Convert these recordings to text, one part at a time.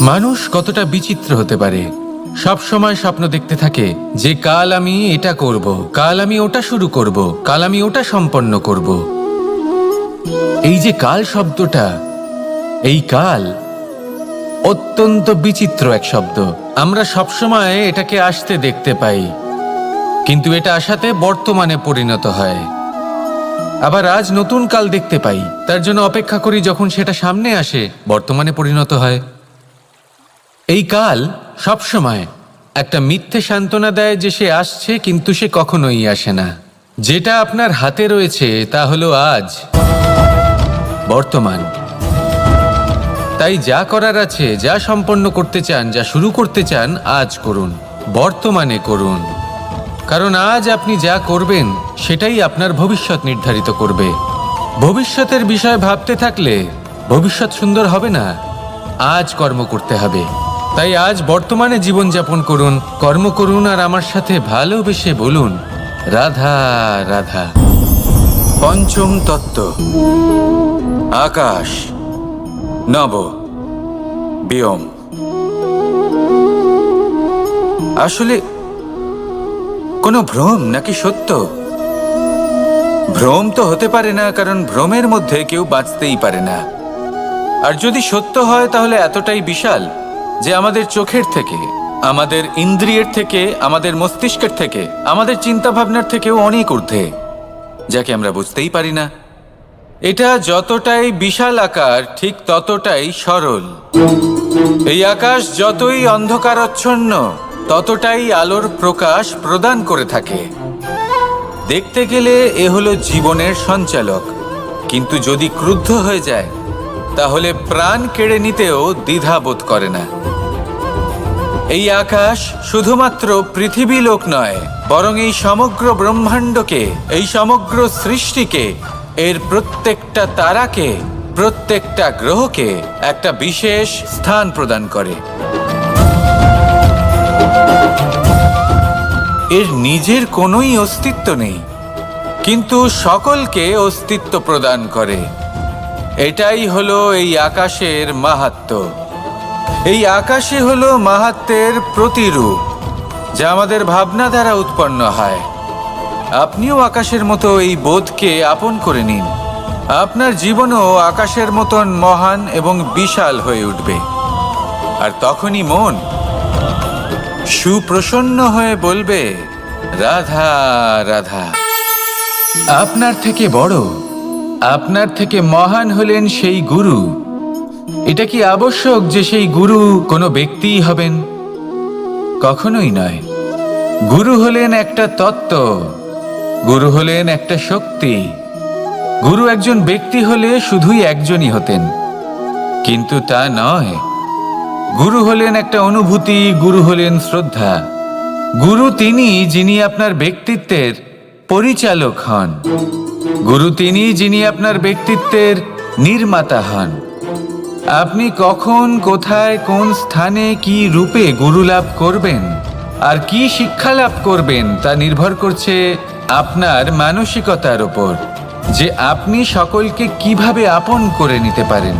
মানুষ কতটা বিচিত্র হতে পারে। সব সময় স্বপ্ন দেখতে থাকে যে কাল আমি এটা করব, কাল আমি ওটা শুরু করব, কাল আমি ওটা সম্পন্ন করব। এই যে কাল শব্দটা, এই কাল অত্যন্ত বিচিত্র এক শব্দ। আমরা সবসময় এটাকে আসতে দেখতে পাই, কিন্তু এটা আসাতে বর্তমানে পরিণত হয়। আবার আজ নতুন কাল দেখতে পাই, তার জন্য অপেক্ষা করি যখন সেটা সামনে আসে, বর্তমানে পরিণত হয়। এই কাল সবসময় একটা মিথ্যে সান্ত্বনা দেয় যে সে আসছে, কিন্তু সে কখনোই আসে না। যেটা আপনার হাতে রয়েছে তা হলো আজ, বর্তমান। তাই যা করার আছে, যা সম্পন্ন করতে চান, যা শুরু করতে চান, আজ করুন, বর্তমানে করুন। কারণ আজ আপনি যা করবেন সেটাই আপনার ভবিষ্যৎ নির্ধারিত করবে। ভবিষ্যতের বিষয় ভাবতে থাকলে ভবিষ্যৎ সুন্দর হবে না। আজ কর্ম করতে হবে। তাই আজ বর্তমানে জীবনযাপন করুন, কর্ম করুন, আর আমার সাথে ভালোবেসে বলুন রাধা রাধা। পঞ্চম তত্ত্ব, আকাশ, নব, ব্যোম। আসলে কোনো ভ্রম নাকি সত্য? ভ্রম তো হতে পারে না, কারণ ভ্রমের মধ্যে কেউ বাঁচতেই পারে না। আর যদি সত্য হয় তাহলে এতটাই বিশাল যে আমাদের চোখের থেকে, আমাদের ইন্দ্রিয়ের থেকে, আমাদের মস্তিষ্কের থেকে, আমাদের চিন্তা ভাবনার থেকেও অনেক ঊর্ধ্বে, যাকে আমরা বুঝতেই পারি না। এটা যতটাই বিশাল আকার, ঠিক ততটাই সরল। এই আকাশ যতই অন্ধকারাচ্ছন্ন, ততটাই আলোর প্রকাশ প্রদান করে থাকে। দেখতে গেলে এ হলো জীবনের সঞ্চালক, কিন্তু যদি ক্রুদ্ধ হয়ে যায় তাহলে প্রাণ কেড়ে নিতেও দ্বিধা বোধ করে না। এই আকাশ শুধুমাত্র পৃথিবী লোক নয়, বরং এই সমগ্র ব্রহ্মাণ্ডকে, এই সমগ্র সৃষ্টিকে, এর প্রত্যেকটা তারাকে, প্রত্যেকটা গ্রহকে একটা বিশেষ স্থান প্রদান করে। এর নিজের কোনোই অস্তিত্ব নেই, কিন্তু সকলকে অস্তিত্ব প্রদান করে। এটাই হলো এই আকাশের মাহাত্ম্য। এই আকাশই হলো মাহাত্ম্যের প্রতিরূপ, যা আমাদের ভাবনা দ্বারা উৎপন্ন হয়। আপনিও আকাশের মতো এই বোধকে আপন করে নিন। আপনার জীবনও আকাশের মতন মহান এবং বিশাল হয়ে উঠবে। আর তখনই মন সুপ্রসন্ন হয়ে বলবে রাধা রাধা। আপনার থেকে বড়, আপনার থেকে মহান হলেন সেই গুরু। এটা কি আবশ্যক যে সেই গুরু কোনো ব্যক্তিই হবেন? কখনোই নয়। গুরু হলেন একটা তত্ত্ব, গুরু হলেন একটা শক্তি। গুরু একজন ব্যক্তি হলে শুধুই একজনই হতেন, কিন্তু তা নয়। গুরু হলেন একটা অনুভূতি, গুরু হলেন শ্রদ্ধা। গুরু তিনি যিনি আপনার ব্যক্তিত্বের পরিচালক হন। গুরু তিনি যিনি আপনার ব্যক্তিত্বের নির্মাতা হন। আপনি কখন, কোথায়, কোন স্থানে, কি রূপে গুরু লাভ করবেন আর কি শিক্ষা লাভ করবেন তা নির্ভর করছে আপনার মানসিকতার উপর, যে আপনি সকলকে কিভাবে আপন করে নিতে পারেন।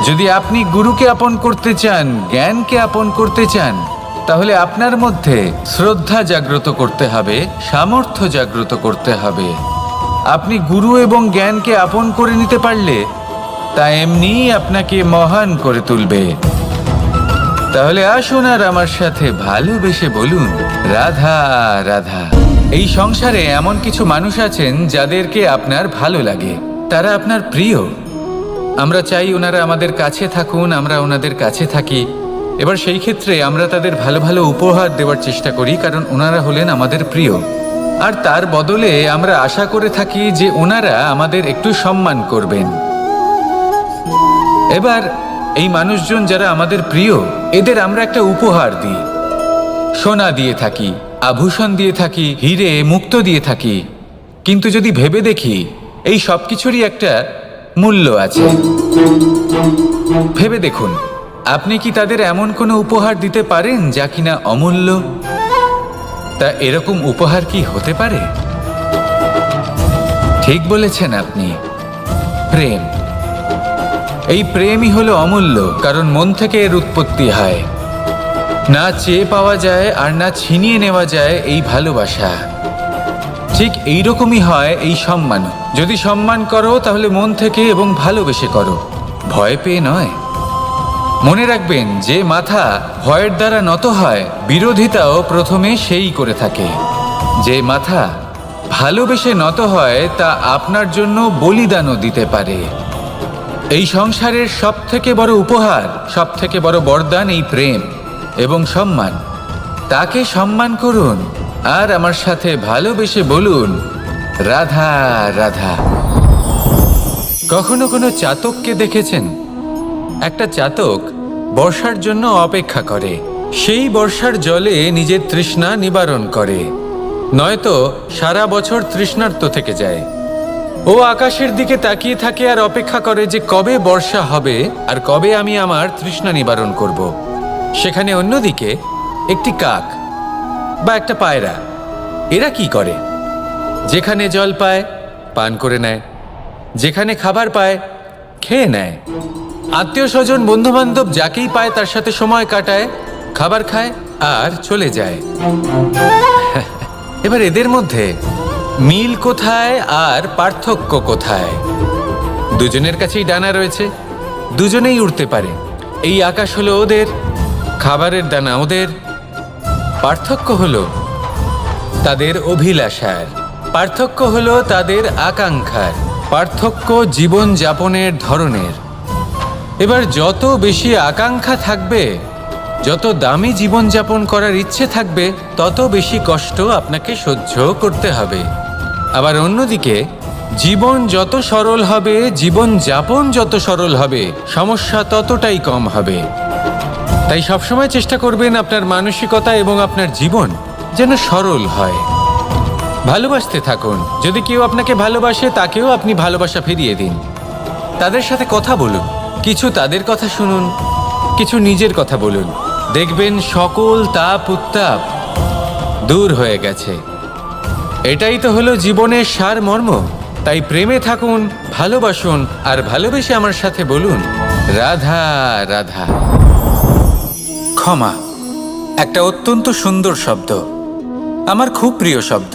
যদি আপনি গুরুকে আপন করতে চান, জ্ঞানকে আপন করতে চান, তাহলে আপনার মধ্যে শ্রদ্ধা জাগ্রত করতে হবে, সামর্থ্য জাগ্রত করতে হবে। আপনি গুরু এবং জ্ঞানকে আপন করে নিতে পারলে তা এমনিই আপনাকে মহান করে তুলবে। তাহলে আসুন আর আমার সাথে ভালোবেসে বলুন রাধা রাধা। এই সংসারে এমন কিছু মানুষ আছেন যাদেরকে আপনার ভালো লাগে, তারা আপনার প্রিয়। আমরা চাই ওনারা আমাদের কাছে থাকুন, আমরা ওনাদের কাছে থাকি। এবার সেই ক্ষেত্রে আমরা তাদের ভালো ভালো উপহার দেওয়ার চেষ্টা করি, কারণ ওনারা হলেন আমাদের প্রিয়। আর তার বদলে আমরা আশা করে থাকি যে ওনারা আমাদের একটু সম্মান করবেন। এবার এই মানুষজন যারা আমাদের প্রিয়, এদের আমরা একটা উপহার দিই। সোনা দিয়ে থাকি, আভূষণ দিয়ে থাকি, হিরে মুক্তো দিয়ে থাকি। কিন্তু যদি ভেবে দেখি, এই সব কিছুরই একটা মূল্য আছে। ভেবে দেখুন, আপনি কি তাদের এমন কোনো উপহার দিতে পারেন যা কিনা অমূল্য? তা এরকম উপহার কি হতে পারে? ঠিক বলেছেন আপনি, প্রেম। এই প্রেমই হলো অমূল্য, কারণ মন থেকে এর উৎপত্তি হয়। না চেয়ে পাওয়া যায় আর না ছিনিয়ে নেওয়া যায় এই ভালোবাসা। ঠিক এইরকমই হয় এই সম্মান। যদি সম্মান করো তাহলে মন থেকে এবং ভালোবেসে করো, ভয় পেয়ে নয়। মনে রাখবেন, যে মাথা ভয়ের দ্বারা নত হয়, বিরোধিতাও প্রথমে সেই করে থাকে। যে মাথা ভালোবেসে নত হয় তা আপনার জন্য বলিদানও দিতে পারে। এই সংসারের সব থেকে বড় উপহার, সব থেকে বড় বরদান এই প্রেম এবং সম্মান। তাকে সম্মান করুন আর আমার সাথে ভালোবেসে বলুন, রাধা রাধা। কখনো কোনো চাতককে দেখেছেন? একটা চাতক বর্ষার জন্য অপেক্ষা করে, সেই বর্ষার জলে নিজের তৃষ্ণা নিবারণ করে, নয়তো সারা বছর তৃষ্ণার্ত থেকে যায়। ও আকাশের দিকে তাকিয়ে থাকে আর অপেক্ষা করে যে কবে বর্ষা হবে আর কবে আমি আমার তৃষ্ণা নিবারণ করব। সেখানে অন্যদিকে একটি কাক বা একটা পায়রা, এরা কি করে? যেখানে জল পায় পান করে নেয়, যেখানে খাবার পায় খেয়ে নেয়, আত্মীয় স্বজন বন্ধু বান্ধব যাকেই পায় তার সাথে সময় কাটায়, খাবার খায় আর চলে যায়। এবার এদের মধ্যে মিল কোথায় আর পার্থক্য কোথায়? দুজনের কাছেই ডানা রয়েছে, দুজনেই উড়তে পারে। এই আকাশ হলো ওদের, খাবারের দানা ওদের। পার্থক্য হলো তাদের অভিলাষার, পার্থক্য হলো তাদের আকাঙ্ক্ষার, পার্থক্য জীবন যাপনের ধরনের। এবার যত বেশি আকাঙ্ক্ষা থাকবে, যত দামি জীবনযাপন করার ইচ্ছে থাকবে, তত বেশি কষ্ট আপনাকে সহ্য করতে হবে। আবার অন্যদিকে জীবন যত সরল হবে, জীবনযাপন যত সরল হবে, সমস্যা ততটাই কম হবে। তাই সবসময় চেষ্টা করবেন আপনার মানসিকতা এবং আপনার জীবন যেন সরল হয়। ভালোবাসতে থাকুন। যদি কেউ আপনাকে ভালোবাসে, তাকেও আপনি ভালোবাসা ফিরিয়ে দিন। তাদের সাথে কথা বলুন, কিছু তাদের কথা শুনুন, কিছু নিজের কথা বলুন। দেখবেন সকল তাপ উত্তাপ দূর হয়ে গেছে। এটাই তো হলো জীবনের সারমর্ম। তাই প্রেমে থাকুন, ভালোবাসুন, আর ভালোবেসে আমার সাথে বলুন, রাধা রাধা। ক্ষমা একটা অত্যন্ত সুন্দর শব্দ, আমার খুব প্রিয় শব্দ।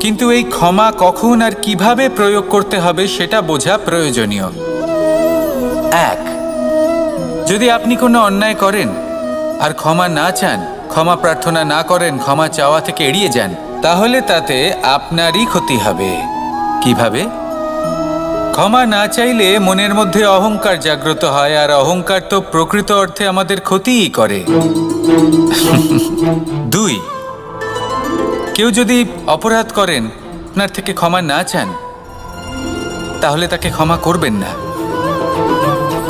কিন্তু এই ক্ষমা কখন আর কিভাবে প্রয়োগ করতে হবে সেটা বোঝা প্রয়োজনীয়। এক, যদি আপনি কোনো অন্যায় করেন আর ক্ষমা না চান, ক্ষমা প্রার্থনা না করেন, ক্ষমা চাওয়া থেকে এড়িয়ে যান, তাহলে তাতে আপনারই ক্ষতি হবে। কিভাবে? ক্ষমা না চাইলে মনের মধ্যে অহংকার জাগ্রত হয়, আর অহংকার তো প্রকৃত অর্থে আমাদের ক্ষতিই করে। দুই, কেউ যদি অপরাধ করেন, আপনার থেকে ক্ষমা না চান, তাহলে তাকে ক্ষমা করবেন না।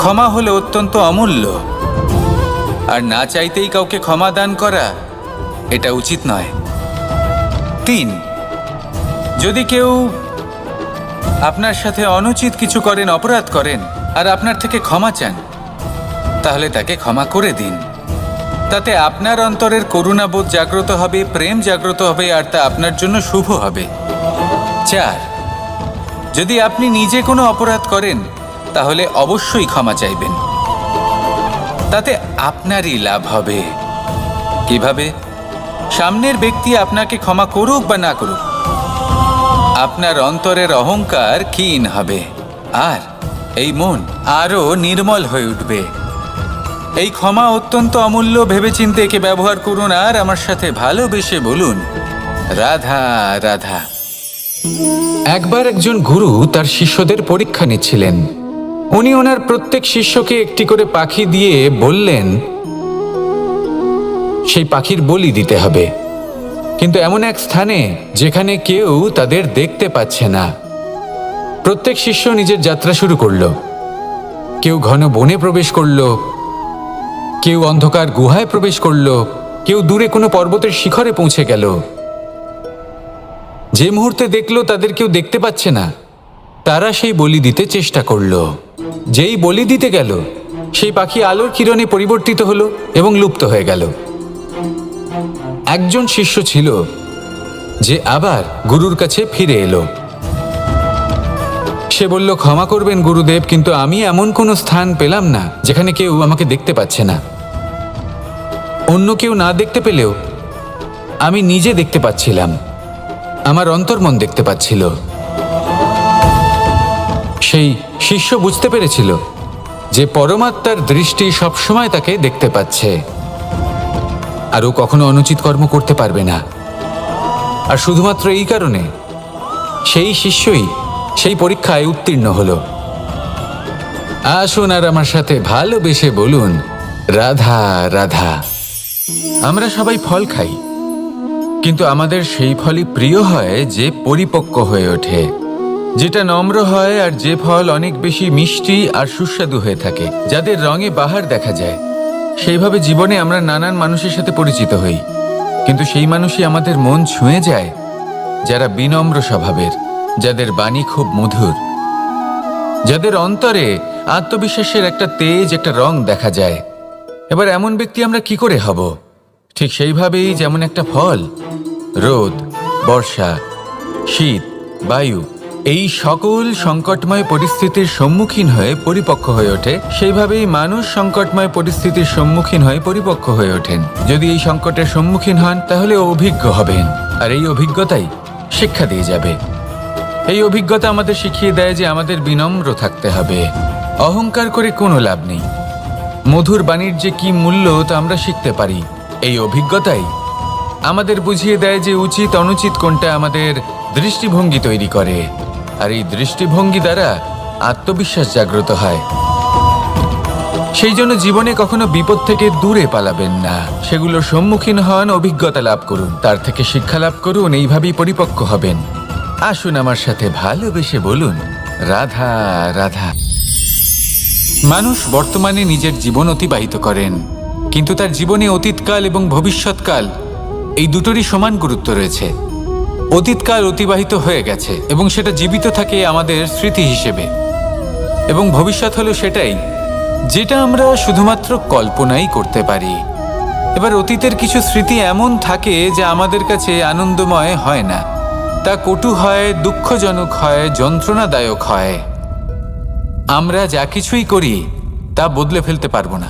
ক্ষমা হলো অত্যন্ত অমূল্য, আর না চাইতেই কাউকে ক্ষমা দান করা এটা উচিত নয়। তিন, যদি কেউ আপনার সাথে অনুচিত কিছু করেন, অপরাধ করেন, আর আপনার থেকে ক্ষমা চান, তাহলে তাকে ক্ষমা করে দিন। তাতে আপনার অন্তরের করুণাবোধ জাগ্রত হবে, প্রেম জাগ্রত হবে, আর তা আপনার জন্য শুভ হবে। চার, যদি আপনি নিজে কোনো অপরাধ করেন, তাহলে অবশ্যই ক্ষমা চাইবেন। তাতে আপনারই লাভ হবে। কিভাবে? সামনের ব্যক্তি আপনাকে ক্ষমা করুক বা না করুক, আপনার অন্তরের অহংকার ক্ষীণ হবে, আর এই মন আরো নির্মল হয়ে উঠবে। এই ক্ষমা অত্যন্ত অমূল্য, ভেবেচিন্তে একে ব্যবহার করুন, আর আমার সাথে ভালোবেসে বলুন, রাধা রাধা। একবার একজন গুরু তার শিষ্যদের পরীক্ষা নিচ্ছিলেন। উনি ওনার প্রত্যেক শিষ্যকে একটি করে পাখি দিয়ে বললেন সেই পাখির বলি দিতে হবে, কিন্তু এমন এক স্থানে যেখানে কেউ তাদের দেখতে পাচ্ছে না। প্রত্যেক শিষ্য নিজের যাত্রা শুরু করলো। কেউ ঘন বনে প্রবেশ করলো, কেউ অন্ধকার গুহায় প্রবেশ করলো, কেউ দূরে কোনো পর্বতের শিখরে পৌঁছে গেল। যে মুহূর্তে দেখলো তাদের কেউ দেখতে পাচ্ছে না, তারা সেই বলি দিতে চেষ্টা করলো। যেই বলি দিতে গেল, সেই পাখি আলোর কিরণে পরিবর্তিত হলো এবং লুপ্ত হয়ে গেল। একজন শিষ্য ছিল যে আবার গুরুর কাছে ফিরে এলো। সে সে বলল, ক্ষমা করবেন গুরুদেব, কিন্তু আমি এমন কোনো স্থান পেলাম না যেখানে কেউ আমাকে দেখতে পাচ্ছে না। অন্য কেউ না দেখতে পেলেও আমি নিজে দেখতে পাচ্ছিলাম, আমার অন্তর্মন দেখতে পাচ্ছিল। সেই শিষ্য বুঝতে পেরেছিল যে পরমাত্মার দৃষ্টি সবসময় তাকে দেখতে পাচ্ছে, আর ও কখনো অনুচিত কর্ম করতে পারবে না। আর শুধুমাত্র এই কারণে সেই শিষ্যই সেই পরীক্ষায় উত্তীর্ণ হলো। আসুন আর আমার সাথে ভালোবেসে বলুন, রাধা রাধা। আমরা সবাই ফল খাই, কিন্তু আমাদের সেই ফলই প্রিয় হয় যে পরিপক্ক হয়ে ওঠে, যেটা নম্র হয়, আর যে ফল অনেক বেশি মিষ্টি আর সুস্বাদু হয়ে থাকে, যাদের রঙে বাহার দেখা যায়। সেইভাবে জীবনে আমরা নানান মানুষের সাথে পরিচিত হই, কিন্তু সেই মানুষই আমাদের মন ছুঁয়ে যায় যারা বিনম্র স্বভাবের, যাদের বাণী খুব মধুর, যাদের অন্তরে আত্মবিশ্বাসের একটা তেজ, একটা রং দেখা যায়। এবার এমন ব্যক্তি আমরা কি করে হব? ঠিক সেইভাবেই যেমন একটা ফল রোদ, বর্ষা, শীত, বায়ু এই সকল সংকটময় পরিস্থিতির সম্মুখীন হয়ে পরিপক্ক হয়ে ওঠে, সেইভাবেই মানুষ সংকটময় পরিস্থিতির সম্মুখীন হয়ে পরিপক্ক হয়ে ওঠেন। যদি এই সংকটের সম্মুখীন হন তাহলে অভিজ্ঞ হবেন, আর এই অভিজ্ঞতাই শিক্ষা দিয়ে যাবে। এই অভিজ্ঞতা আমাদের শিখিয়ে দেয় যে আমাদের বিনম্র থাকতে হবে, অহংকার করে কোনো লাভ নেই। মধুর বাণীর যে কি মূল্য তা আমরা শিখতে পারি। এই অভিজ্ঞতাই আমাদের বুঝিয়ে দেয় যে উচিত অনুচিত কোনটা, আমাদের দৃষ্টিভঙ্গি তৈরি করে, আর এই দৃষ্টিভঙ্গি দ্বারা আত্মবিশ্বাস জাগ্রত হয়। সেই জন্য জীবনে কখনো বিপদ থেকে দূরে পালাবেন না, সেগুলোর সম্মুখীন হন, অভিজ্ঞতা লাভ করুন, তার থেকে শিক্ষা লাভ করুন, এইভাবেই পরিপক্ক হবেন। আসুন আমার সাথে ভালোবেসে বলুন, রাধা রাধা। মানুষ বর্তমানে নিজের জীবন অতিবাহিত করেন, কিন্তু তার জীবনে অতীতকাল এবং ভবিষ্যৎকাল এই দুটোরই সমান গুরুত্ব রয়েছে। অতীতকাল অতিবাহিত হয়ে গেছে এবং সেটা জীবিত থাকে আমাদের স্মৃতি হিসেবে, এবং ভবিষ্যৎ হলো সেটাই যেটা আমরা শুধুমাত্র কল্পনাই করতে পারি। এবার অতীতের কিছু স্মৃতি এমন থাকে যা আমাদের কাছে আনন্দময় হয় না, তা কটু হয়, দুঃখজনক হয়, যন্ত্রণাদায়ক হয়। আমরা যা কিছুই করি তা বদলে ফেলতে পারবো না,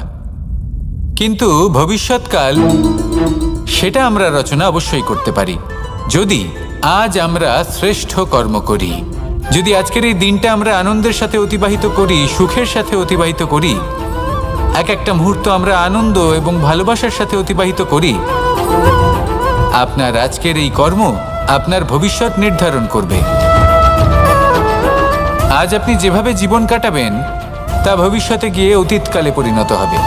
কিন্তু ভবিষ্যৎকাল সেটা আমরা রচনা অবশ্যই করতে পারি, যদি আজ আমরা শ্রেষ্ঠ কর্ম করি। যদি আজকের এই দিনটা আমরা আনন্দের সাথে অতিবাহিত করি, সুখের সাথে অতিবাহিত করি, এক একটা মুহূর্ত আমরা আনন্দ এবং ভালোবাসার সাথে অতিবাহিত করি, আপনার আজকের এই কর্ম আপনার ভবিষ্যৎ নির্ধারণ করবে। আজ আপনি যেভাবে জীবন কাটাবেন তা ভবিষ্যতে গিয়ে অতীতকালে পরিণত হবে,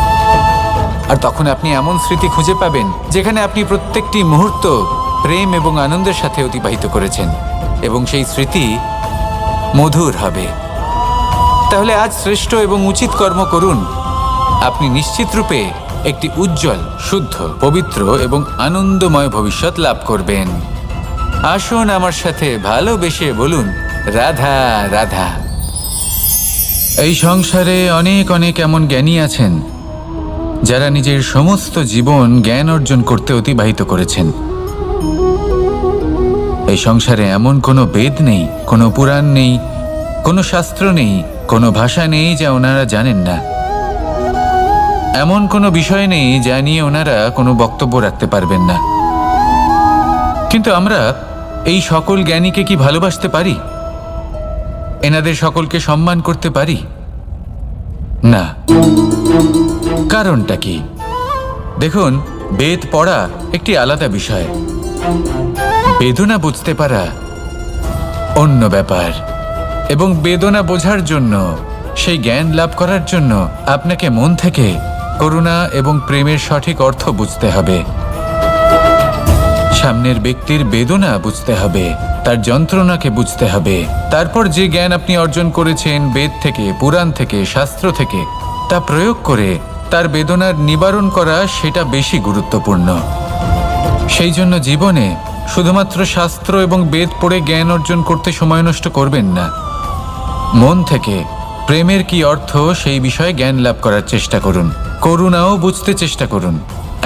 আর তখন আপনি এমন স্মৃতি খুঁজে পাবেন যেখানে আপনি প্রত্যেকটি মুহূর্ত প্রেম এবং আনন্দের সাথে অতিবাহিত করেছেন, এবং সেই স্মৃতি মধুর হবে। তাহলে আজ শ্রেষ্ঠ এবং উচিত কর্ম করুন, আপনি নিশ্চিত রূপে একটি উজ্জ্বল, শুদ্ধ, পবিত্র এবং আনন্দময় ভবিষ্যৎ লাভ করবেন। আসুন আমার সাথে ভালোবেসে বলুন, রাধা রাধা। এই সংসারে অনেক অনেক এমন জ্ঞানী আছেন যারা নিজের সমস্ত জীবন জ্ঞান অর্জন করতে অতিবাহিত করেছেন। এই সংসারে এমন কোনো বেদ নেই, কোনো পুরাণ নেই, কোনো শাস্ত্র নেই, কোনো ভাষা নেই যা ওনারা জানেন না। এমন কোনো বিষয় নেই যা নিয়ে ওনারা কোনো বক্তব্য রাখতে পারবেন না। কিন্তু আমরা এই সকল জ্ঞানীকে কি ভালোবাসতে পারি? এনাদের সকলকে সম্মান করতে পারি না। কারণটা কি? দেখুন, বেদ পড়া একটি আলাদা বিষয়, বেদনা বুঝতে পারা অন্য ব্যাপার। এবং বেদনা বোঝার জন্য, সেই জ্ঞান লাভ করার জন্য আপনাকে মন থেকে করুণা এবং প্রেমের সঠিক অর্থ বুঝতে হবে। সামনের ব্যক্তির বেদনা বুঝতে হবে, তার যন্ত্রণাকে বুঝতে হবে। তারপর যে জ্ঞান আপনি অর্জন করেছেন বেদ থেকে, পুরাণ থেকে, শাস্ত্র থেকে, তা প্রয়োগ করে তার বেদনার নিবারণ করা, সেটা বেশি গুরুত্বপূর্ণ। সেই জন্য জীবনে শুধুমাত্র শাস্ত্র এবং বেদ পড়ে জ্ঞান অর্জন করতে সময় নষ্ট করবেন না। মন থেকে প্রেমের কি অর্থ সেই বিষয়ে জ্ঞান লাভ করার চেষ্টা করুন, করুণাও বুঝতে চেষ্টা করুন।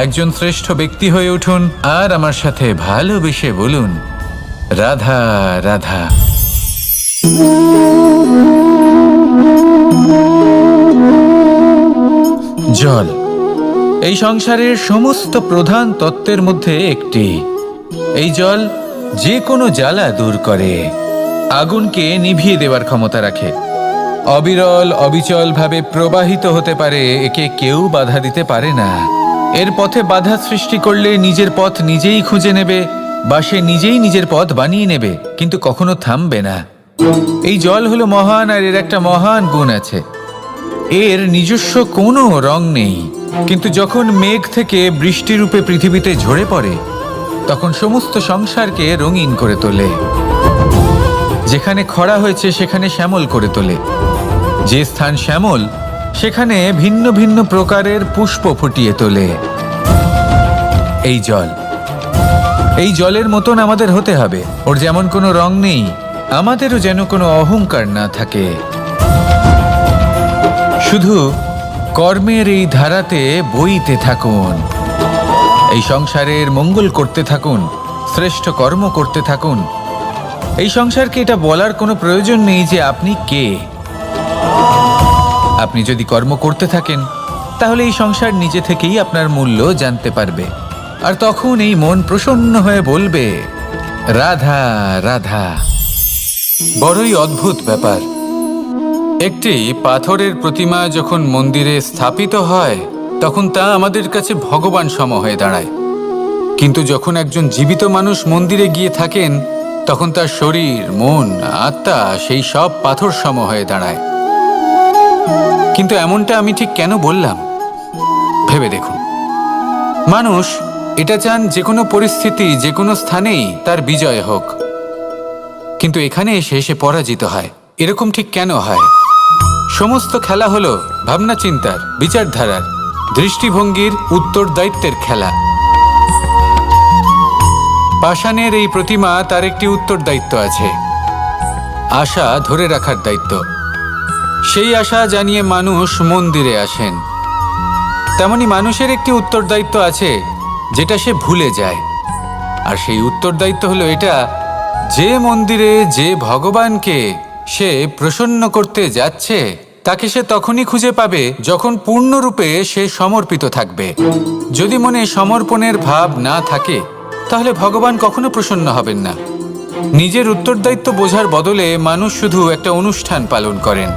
একজন শ্রেষ্ঠ ব্যক্তি হয়ে উঠুন, আর আমার সাথে ভালোবেসে বলুন, রাধা রাধা। জল এই সংসারের সমস্ত প্রধান তত্ত্বের মধ্যে একটি। এই জল যে কোনো জ্বালা দূর করে, আগুনকে নিভিয়ে দেওয়ার ক্ষমতা রাখে, অবিরল অবিচল ভাবে প্রবাহিত হতে পারে, একে কেউ বাধা দিতে পারে না। এর পথে বাধা সৃষ্টি করলে নিজের পথ নিজেই খুঁজে নেবে বা সে নিজেই নিজের পথ বানিয়ে নেবে, কিন্তু কখনো থামবে না। এই জল হলো মহান, আর এর একটা মহান গুণ আছে, এর নিজস্ব কোনো রং নেই। কিন্তু যখন মেঘ থেকে বৃষ্টিরূপে পৃথিবীতে ঝরে পড়ে, তখন সমস্ত সংসারকে রঙিন করে তোলে। যেখানে খরা হয়েছে সেখানে শ্যামল করে তোলে, যে স্থান শ্যামল সেখানে ভিন্ন ভিন্ন প্রকারের পুষ্প ফুটিয়ে তোলে। এই জলের মতন আমাদের হতে হবে। ওর যেমন কোনো রং নেই, আমাদেরও যেন কোনো অহংকার না থাকে। শুধু কর্মের এই ধারাতে বইতে থাকুন, এই সংসারের মঙ্গল করতে থাকুন, শ্রেষ্ঠ কর্ম করতে থাকুন। এই সংসারকে এটা বলার কোনো প্রয়োজন নেই যে আপনি কে। আপনি যদি কর্ম করতে থাকেন, তাহলে এই সংসার নিজে থেকেই আপনার মূল্য জানতে পারবে, আর তখন এই মন প্রসন্ন হয়ে বলবে, রাধা রাধা। বড়ই অদ্ভুত ব্যাপার। একটি পাথরের প্রতিমা যখন মন্দিরে স্থাপিত হয়, তখন তা আমাদের কাছে ভগবান সম হয়ে দাঁড়ায়। কিন্তু যখন একজন জীবিত মানুষ মন্দিরে গিয়ে থাকেন, তখন তার শরীর, মন, আত্মা সেই সব পাথর সম হয়ে দাঁড়ায়। কিন্তু এমনটা আমি ঠিক কেন বললাম ভেবে দেখুন। মানুষ এটা চান যে কোনো পরিস্থিতি, যে কোনো স্থানেই তার বিজয় হোক, কিন্তু এখানে এসে সে পরাজিত হয়। এরকম ঠিক কেন হয়? সমস্ত খেলা হলো ভাবনা চিন্তার, বিচারধারার, দৃষ্টিভঙ্গির, উত্তরদায়িত্বের খেলা। পাষাণের এই প্রতিমা, তার একটি উত্তরদায়িত্ব আছে, আশা ধরে রাখার দায়িত্ব। সেই আশা জানিয়ে মানুষ মন্দিরে আসেন। তেমনি মানুষের একটি উত্তরদায়িত্ব আছে, যেটা সে ভুলে যায়। আর সেই উত্তরদায়িত্ব হলো এটা, যে মন্দিরে যে ভগবানকে সে প্রসন্ন করতে যাচ্ছে, তাকে সে তখনই খুঁজে পাবে যখন পূর্ণরূপে সে সমর্পিত থাকবে। যদি মনে সমর্পণের ভাব না থাকে, তাহলে ভগবান কখনো প্রসন্ন হবেন না। নিজের উত্তরদায়িত্ব বোঝার বদলে মানুষ শুধু একটা অনুষ্ঠান পালন করেন।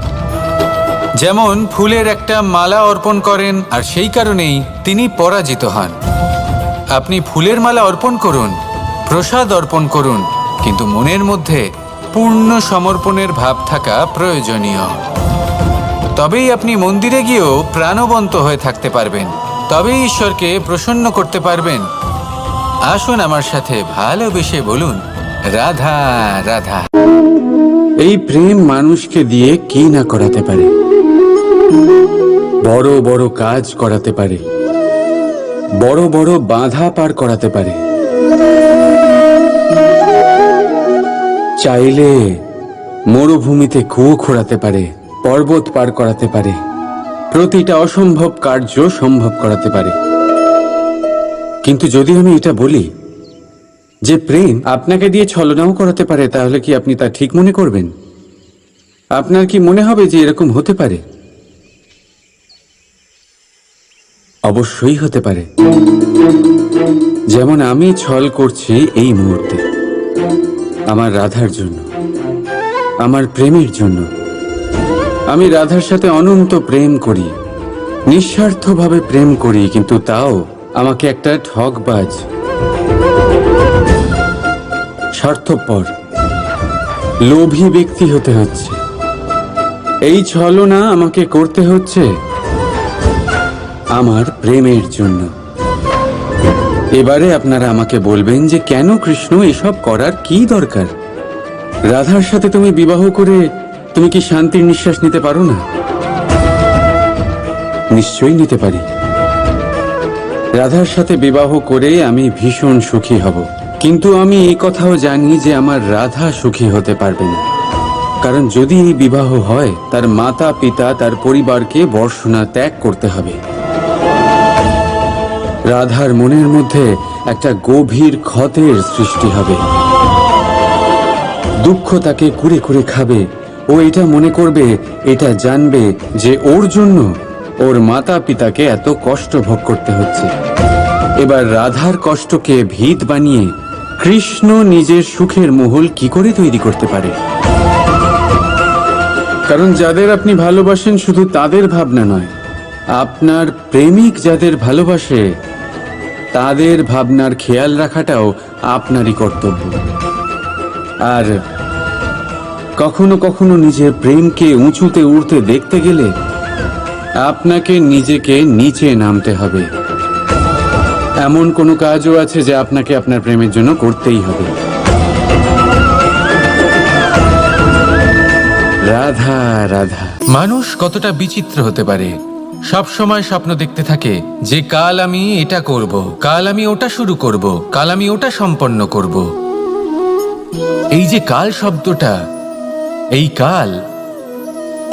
যেমন ফুলের একটা মালা অর্পণ করেন, আর সেই কারণেই তিনি পরাজিত হন। আপনি ফুলের মালা অর্পণ করুন, প্রসাদ অর্পণ করুন, কিন্তু মনের মধ্যে পূর্ণ সমর্পণের ভাব থাকা প্রয়োজনীয়। তবেই আপনি মন্দিরে গিয়েও প্রাণবন্ত হয়ে থাকতে পারবেন, তবেই ঈশ্বরকে প্রসন্ন করতে পারবেন। আসুন আমার সাথে ভালোবেসে বলুন, রাধা রাধা। এই প্রেম মানুষকে দিয়ে কি না করাতে পারে, বড় বড় কাজ করাতে পারে, বড় বড় বাধা পার করাতে পারে। চাইলে মরুভূমিতে কুয়ো খোঁড়াতে পারে, পর্বত পার করাতে পারে, প্রতিটা অসম্ভব কার্য সম্ভব করাতে পারে। কিন্তু যদি আমি এটা বলি যে প্রেম আপনাকে দিয়ে ছলনাও করাতে পারে, তাহলে কি আপনি তা ঠিক মনে করবেন? আপনার কি মনে হবে যে এরকম হতে পারে? অবশ্যই হতে পারে। যেমন আমি ছল করছি এই মুহূর্তে আমার রাধার জন্য, আমার প্রেমের জন্য। আমি রাধার সাথে অনন্ত প্রেম করি, নিঃস্বার্থভাবে প্রেম করি, কিন্তু তাও আমাকে একটা ঠকবাজ, স্বার্থপর, লোভী ব্যক্তি হতে হচ্ছে। এই ছলনা আমাকে করতে হচ্ছে আমার প্রেমের জন্য। এবারে আপনারা আমাকে বলবেন যে কেন কৃষ্ণ এসব করার কি দরকার? রাধার সাথে তুমি বিবাহ করে তুমি কি শান্তির নিঃশ্বাস নিতে পারো না? নিশ্চয়ই নিতে পারি। রাধার সাথে বিবাহ করে আমি ভীষণ সুখী হব, কিন্তু আমি এই কথাও জানি যে আমার রাধা সুখী হতে পারবে না। কারণ যদি এই বিবাহ হয়, তার মাতা পিতা, তার পরিবারকে বর্ষনা ত্যাগ করতে হবে। রাধার মনের মধ্যে একটা গভীর ক্ষতের সৃষ্টি হবে, দুঃখ তাকে কুরে কুরে খাবে। ও এটা মনে করবে, এটা জানবে যে ওর জন্য ওর মাতা পিতাকে এত কষ্ট ভোগ করতে হচ্ছে। এবার রাধার কষ্টকে ভিত বানিয়ে কৃষ্ণ নিজের সুখের মহল কি করে তৈরি করতে পারে? কারণ যাদের আপনি ভালোবাসেন শুধু তাদের ভাবনা নয়, আপনার প্রেমিক যাদের ভালোবাসে তাদের ভাবনার খেয়াল রাখাটাও আপনারই কর্তব্য। আর কখনো কখনো নিজের প্রেমকে উঁচুতে উঠতে দেখতে গেলে আপনাকে নিজেকে নিচে নামতে হবে। এমন কোনো কাজও আছে যা আপনাকে আপনার প্রেমের জন্য করতেই হবে। রাধা রাধা। মানুষ কতটা বিচিত্র হতে পারে। সব সময় স্বপ্ন দেখতে থাকে যে কাল আমি এটা করব, কাল আমি ওটা শুরু করব, কাল আমি ওটা সম্পন্ন করব। এই যে কাল শব্দটা, এই কাল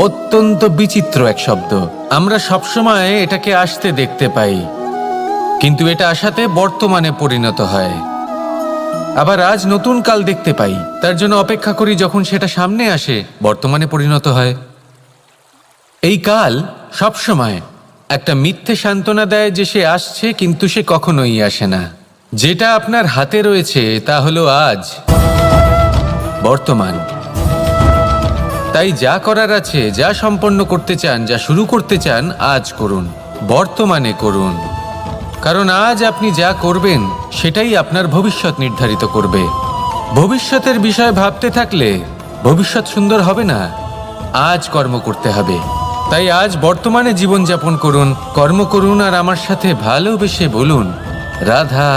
অত্যন্ত বিচিত্র এক শব্দ। আমরা সবসময় এটাকে আসতে দেখতে পাই, কিন্তু এটা আসাতে বর্তমানে পরিণত হয়। আবার আজ নতুন কাল দেখতে পাই, তার জন্য অপেক্ষা করি যখন সেটা সামনে আসে বর্তমানে পরিণত হয়। এই কাল সবসময় একটা মিথ্যে সান্ত্বনা দেয় যে সে আসছে, কিন্তু সে কখনোই আসে না। যেটা আপনার হাতে রয়েছে তা হলো আজ, বর্তমান। তাই যা করার আছে, যা সম্পন্ন করতে চান, যা শুরু করতে চান, আজ করুন, বর্তমানে করুন। কারণ আজ আপনি যা করবেন সেটাই আপনার ভবিষ্যৎ নির্ধারিত করবে। ভবিষ্যতের বিষয় ভাবতে থাকলে ভবিষ্যৎ সুন্দর হবে না। আজ কর্ম করতে হবে। তাই আজ বর্তমানে জীবনযাপন করুন, কর্ম করুন, আর আমার সাথে ভালোবেসে বলুন রাধা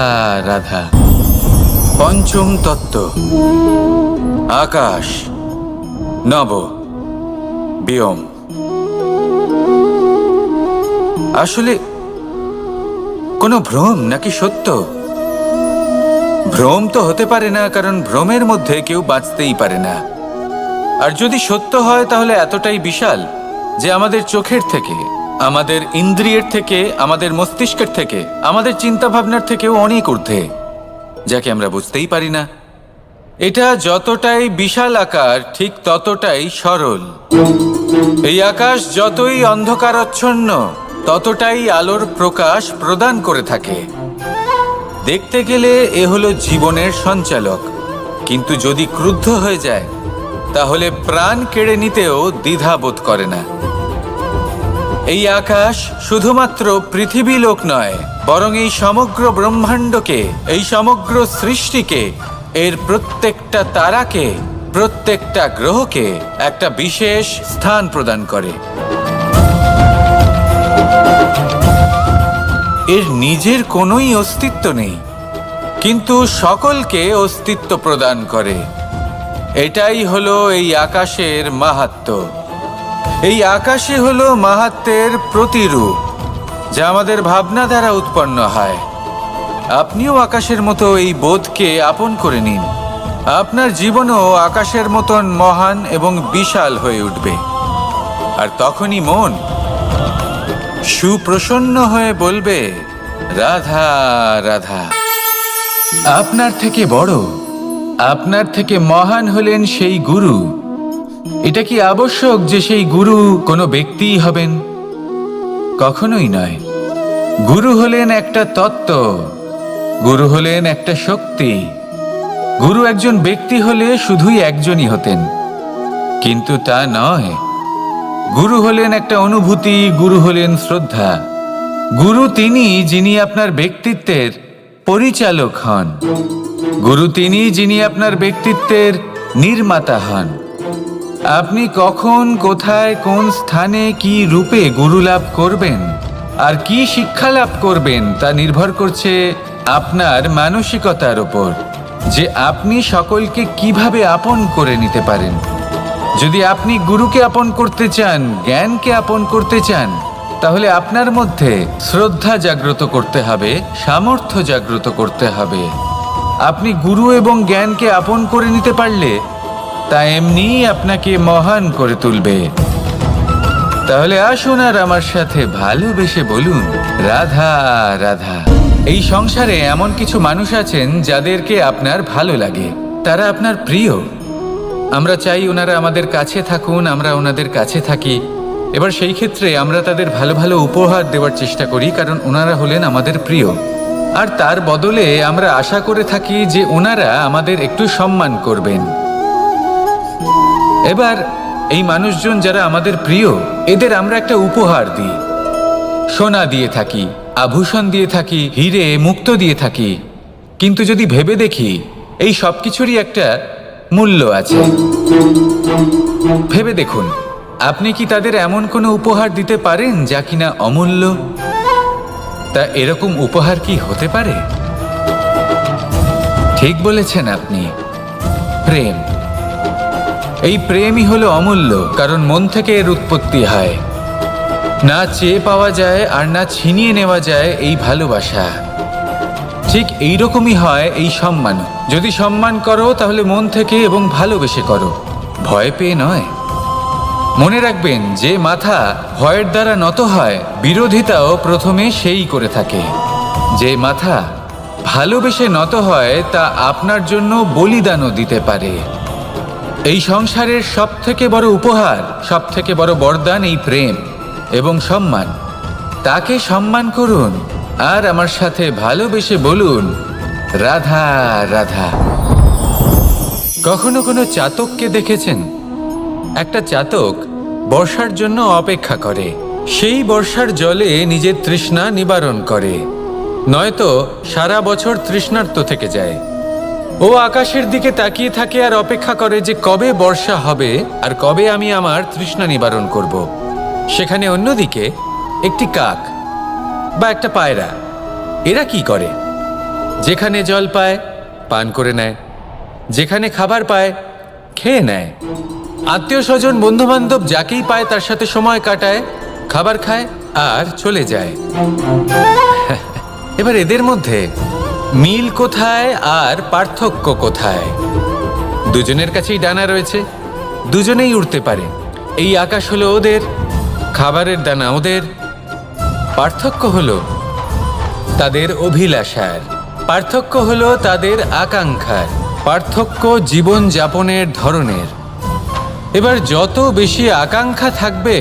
রাধা। পঞ্চম তত্ত্ব, আকাশ, নব, ব্যোম। আসলে কোনো ভ্রম নাকি সত্য? ভ্রম তো হতে পারে না, কারণ ভ্রমের মধ্যে কেউ বাঁচতেই পারে না। আর যদি সত্য হয় তাহলে এতটাই বিশাল যে আমাদের চোখের থেকে, আমাদের ইন্দ্রিয়ের থেকে, আমাদের মস্তিষ্কের থেকে, আমাদের চিন্তা ভাবনার থেকেও অনেক ঊর্ধ্বে, যাকে আমরা বুঝতেই পারি না। এটা যতটাই বিশাল আকার ঠিক ততটাই সরল। এই আকাশ যতই অন্ধকারাচ্ছন্ন ততটাই আলোর প্রকাশ প্রদান করে থাকে। দেখতে গেলে এ হলো জীবনের সঞ্চালক, কিন্তু যদি ক্রুদ্ধ হয়ে যায় তাহলে প্রাণ কেড়ে নিতেও দ্বিধাবোধ করে না। এই আকাশ শুধুমাত্র পৃথিবী লোক নয়, বরং এই সমগ্র ব্রহ্মাণ্ডকে, এই সমগ্র সৃষ্টিকে, এর প্রত্যেকটা তারাকে, প্রত্যেকটা গ্রহকে একটা বিশেষ স্থান প্রদান করে। এর নিজের কোনোই অস্তিত্ব নেই, কিন্তু সকলকে অস্তিত্ব প্রদান করে। এটাই হলো এই আকাশের মাহাত্ম্য। এই আকাশে হলো মাহাত্ম্যের প্রতিরূপ, যা আমাদের ভাবনা দ্বারা উৎপন্ন হয়। আপনিও আকাশের মতো এই বোধকে আপন করে নিন। আপনার জীবনও আকাশের মতন মহান এবং বিশাল হয়ে উঠবে। আর তখনই মন সুপ্রসন্ন হয়ে বলবে রাধা রাধা। আপনার থেকে বড়, আপনার থেকে মহান হলেন সেই গুরু। এটা কি আবশ্যক যে সেই গুরু কোনো ব্যক্তিই হবেন? কখনোই নয়। গুরু হলেন একটা তত্ত্ব, গুরু হলেন একটা শক্তি। গুরু একজন ব্যক্তি হলে শুধুই একজনই হতেন, কিন্তু তা নয়। গুরু হলেন একটা অনুভূতি, গুরু হলেন শ্রদ্ধা। গুরু তিনি যিনি আপনার ব্যক্তিত্বের পরিচালক হন। গুরু তিনি যিনি আপনার ব্যক্তিত্বের নির্মাতা হন। আপনি কখন, কোথায়, কোন স্থানে, কি রূপে গুরু লাভ করবেন আর কি শিক্ষা লাভ করবেন তা নির্ভর করছে আপনার মানসিকতার উপর, যে আপনি সকলকে কিভাবে আপন করে নিতে পারেন। যদি আপনি গুরুকে আপন করতে চান, জ্ঞানকে আপন করতে চান, তাহলে আপনার মধ্যে শ্রদ্ধা জাগ্রত করতে হবে, সামর্থ্য জাগ্রত করতে হবে। আপনি গুরু এবং জ্ঞানকে আপন করে নিতে পারলে তা এমনিই আপনাকে মহান করে তুলবে। তাহলে আসুন আর আমার সাথে ভালোবেসে বলুন রাধা রাধা। এই সংসারে এমন কিছু মানুষ আছেন যাদেরকে আপনার ভালো লাগে, তারা আপনার প্রিয়। আমরা চাই ওনারা আমাদের কাছে থাকুন, আমরা ওনাদের কাছে থাকি, এবার সেই ক্ষেত্রে আমরা তাদের ভালো ভালো উপহার দেওয়ার চেষ্টা করি, কারণ ওনারা হলেন আমাদের প্রিয়। আর তার বদলে আমরা আশা করে থাকি যে ওনারা আমাদের একটু সম্মান করবেন। এবার এই মানুষজন যারা আমাদের প্রিয়, এদের আমরা একটা উপহার দিই। সোনা দিয়ে থাকি, আভূষণ দিয়ে থাকি, হিরে মুক্ত দিয়ে থাকি। কিন্তু যদি ভেবে দেখি, এই সব কিছুরই একটা মূল্য আছে। ভেবে দেখুন, আপনি কি তাদের এমন কোনো উপহার দিতে পারেন যা কিনা অমূল্য? তা এরকম উপহার কি হতে পারে? ঠিক বলেছেন আপনি, প্রেম। এই প্রেমই হলো অমূল্য, কারণ মন থেকে এর উৎপত্তি হয়। না চেয়ে পাওয়া যায় আর না ছিনিয়ে নেওয়া যায় এই ভালোবাসা। ঠিক এইরকমই হয় এই সম্মান। যদি সম্মান করো তাহলে মন থেকে এবং ভালোবেসে করো, ভয় পেয়ে নয়। মনে রাখবেন, যে মাথা ভয়ের দ্বারা নত হয়, বিরোধিতাও প্রথমে সেই করে থাকে। যে মাথা ভালোবেসে নত হয়, তা আপনার জন্য বলিদানও দিতে পারে। এই সংসারের সব থেকে বড় উপহার, সব থেকে বড় বরদান এই প্রেম এবং সম্মান। তাকে সম্মান করুন আর আমার সাথে ভালোবেসে বলুন, রাধা রাধা। কখনো কোনো চাতককে দেখেছেন? একটা চাতক বর্ষার জন্য অপেক্ষা করে। সেই বর্ষার জলে নিজের তৃষ্ণা নিবারণ করে, নয়তো সারা বছর তৃষ্ণার্ত থেকে যায়। ও আকাশের দিকে তাকিয়ে থাকে আর অপেক্ষা করে যে কবে বর্ষা হবে আর কবে আমি আমার তৃষ্ণা নিবারণ করব। সেখানে অন্যদিকে একটি কাক বা একটা পায়রা, এরা কি করে? যেখানে জল পায় পান করে নেয়, যেখানে খাবার পায় খেয়ে নেয়, আত্মীয় স্বজন বন্ধু বান্ধব যাকেই পায় তার সাথে সময় কাটায়, খাবার খায় আর চলে যায়। এবার এদের মধ্যে মিল কোথায় আর পার্থক্য কোথায়? দুজনের কাছেই ডানা রয়েছে, দুজনেই উড়তে পারে। এই আকাশ হলো ওদের, খাবারের দানা ওদের। পার্থক্য হলো তাদের অভিলাষার, পার্থক্য হলো তাদের আকাঙ্ক্ষার, পার্থক্য জীবন যাপনের ধরনের। এবার যত বেশি আকাঙ্ক্ষা থাকবে,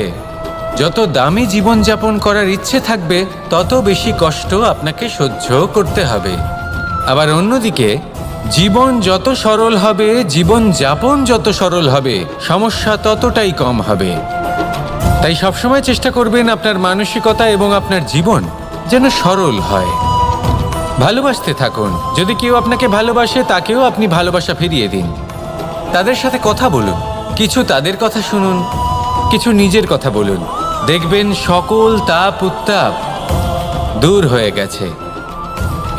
যত দামি জীবনযাপন করার ইচ্ছে থাকবে, তত বেশি কষ্ট আপনাকে সহ্য করতে হবে। আবার অন্যদিকে জীবন যত সরল হবে, জীবনযাপন যত সরল হবে, সমস্যা ততটাই কম হবে। তাই সবসময় চেষ্টা করবেন আপনার মানসিকতা এবং আপনার জীবন যেন সরল হয়। ভালোবাসতে থাকুন। যদি কেউ আপনাকে ভালোবাসে, তাকেও আপনি ভালোবাসা ফিরিয়ে দিন। তাদের সাথে কথা বলুন, কিছু তাদের কথা শুনুন, কিছু নিজের কথা বলুন। দেখবেন সকল তাপ উত্তাপ দূর হয়ে গেছে।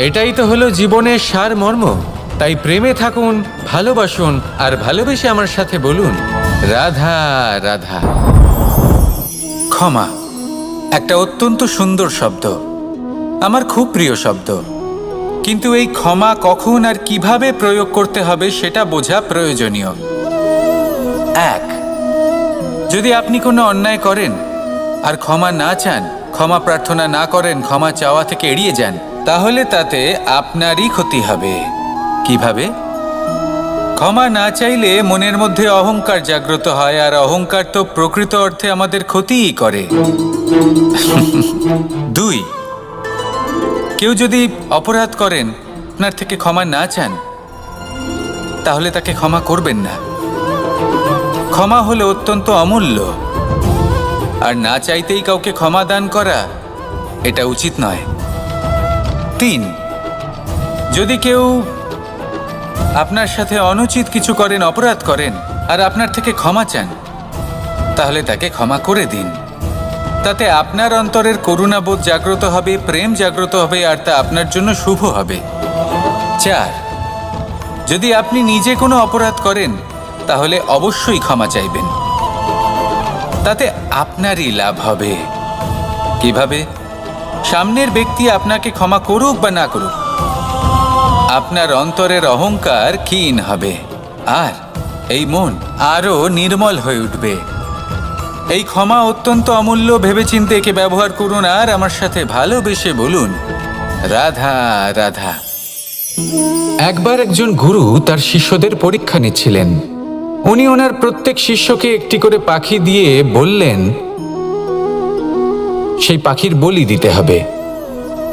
এটাই তো হলো জীবনের সারমর্ম। তাই প্রেমে থাকুন, ভালোবাসুন, আর ভালোবেসে আমার সাথে বলুন, রাধা রাধা। ক্ষমা একটা অত্যন্ত সুন্দর শব্দ, আমার খুব প্রিয় শব্দ। কিন্তু এই ক্ষমা কখন আর কিভাবে প্রয়োগ করতে হবে সেটা বোঝা প্রয়োজনীয়। এক, যদি আপনি কোনো অন্যায় করেন আর ক্ষমা না চান, ক্ষমা প্রার্থনা না করেন, ক্ষমা চাওয়া থেকে এড়িয়ে যান, তাহলে তাতে আপনারই ক্ষতি হবে। কিভাবে? ক্ষমা না চাইলে মনের মধ্যে অহংকার জাগ্রত হয়, আর অহংকার তো প্রকৃত অর্থে আমাদের ক্ষতিই করে। দুই, কেউ যদি অপরাধ করেন, আপনার থেকে ক্ষমা না চান, তাহলে তাকে ক্ষমা করবেন না। ক্ষমা হলো অত্যন্ত অমূল্য, আর না চাইতেই কাউকে ক্ষমা দান করা এটা উচিত নয়। তিন, যদি কেউ আপনার সাথে অনুচিত কিছু করেন, অপরাধ করেন, আর আপনার থেকে ক্ষমা চান, তাহলে তাকে ক্ষমা করে দিন। তাতে আপনার অন্তরের করুণাবোধ জাগ্রত হবে, প্রেম জাগ্রত হবে, আর তা আপনার জন্য শুভ হবে। চার, যদি আপনি নিজে কোনো অপরাধ করেন, তাহলে অবশ্যই ক্ষমা চাইবেন। তাতে আপনারই লাভ হবে। কিভাবে? সামনের ব্যক্তি আপনাকে ক্ষমা করুক বা না করুক, আপনার অন্তরের অহংকার ক্ষীণ হবে, আর এই মন আরো নির্মল হয়ে উঠবে। এই ক্ষমা অত্যন্ত অমূল্য। ভেবেচিন্তে একে ব্যবহার করুন আর আমার সাথে ভালোবেসে বলুন, রাধা রাধা। একবার একজন গুরু তার শিষ্যদের পরীক্ষা নিচ্ছিলেন। উনি ওনার প্রত্যেক শিষ্যকে একটি করে পাখি দিয়ে বললেন, সেই পাখির বলি দিতে হবে,